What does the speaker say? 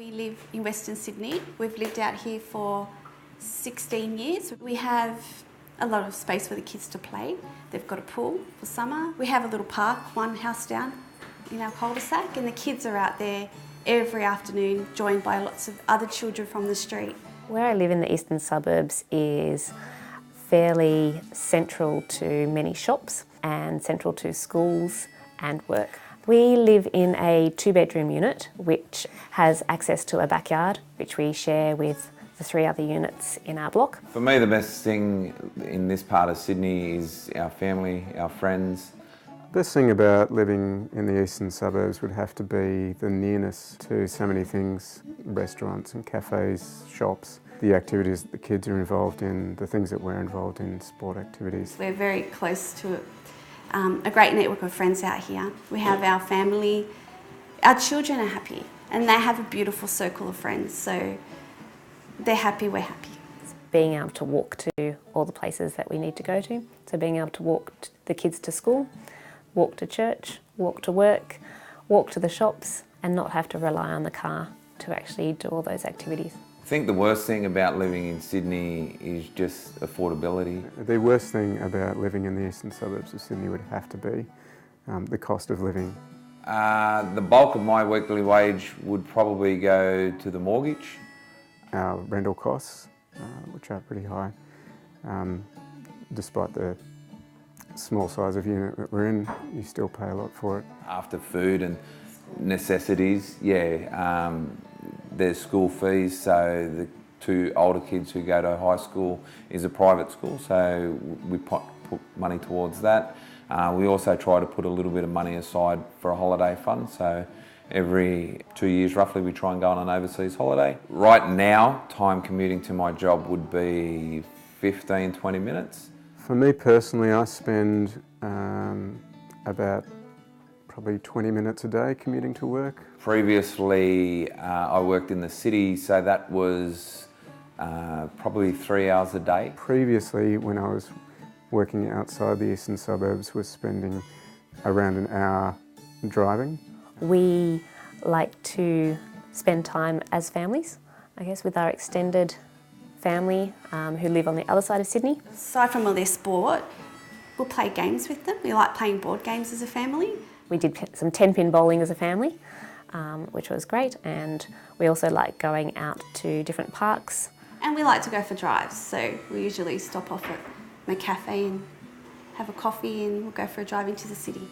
We live in Western Sydney. We've lived out here for 16 years. We have a lot of space for the kids to play. They've got a pool for summer. We have a little park, one house down in our cul-de-sac, and the kids are out there every afternoon, joined by lots of other children from the street. Where I live in the eastern suburbs is fairly central to many shops and central to schools and work. We live in a 2-bedroom unit which has access to a backyard which we share with the 3 other units in our block. For me, the best thing in this part of Sydney is our family, our friends. The best thing about living in the eastern suburbs would have to be the nearness to so many things, restaurants and cafes, shops, the activities that the kids are involved in, the things that we're involved in, sport activities. We're very close to a great network of friends out here. We have our family, our children are happy, and they have a beautiful circle of friends, so they're happy, we're happy. Being able to walk to all the places that we need to go to, so being able to walk the kids to school, walk to church, walk to work, walk to the shops, and not have to rely on the car to actually do all those activities. I think the worst thing about living in Sydney is just affordability. The worst thing about living in the eastern suburbs of Sydney would have to be the cost of living. The bulk of my weekly wage would probably go to the mortgage. Our rental costs, which are pretty high, despite the small size of unit that we're in, you still pay a lot for it. After food and necessities, there's school fees, so the 2 older kids who go to high school is a private school, so we put money towards that. We also try to put a little bit of money aside for a holiday fund, so every 2 years roughly we try and go on an overseas holiday. Right now, time commuting to my job would be 15-20 minutes. For me personally, I spend about probably 20 minutes a day commuting to work. Previously, I worked in the city, so that was probably 3 hours a day. Previously, when I was working outside the eastern suburbs, was spending around an hour driving. We like to spend time as families, I guess, with our extended family who live on the other side of Sydney. Aside from all their sport, we'll play games with them. We like playing board games as a family. We did some 10-pin bowling as a family, which was great, and we also like going out to different parks. And we like to go for drives, so we usually stop off at my cafe and have a coffee and we'll go for a drive into the city.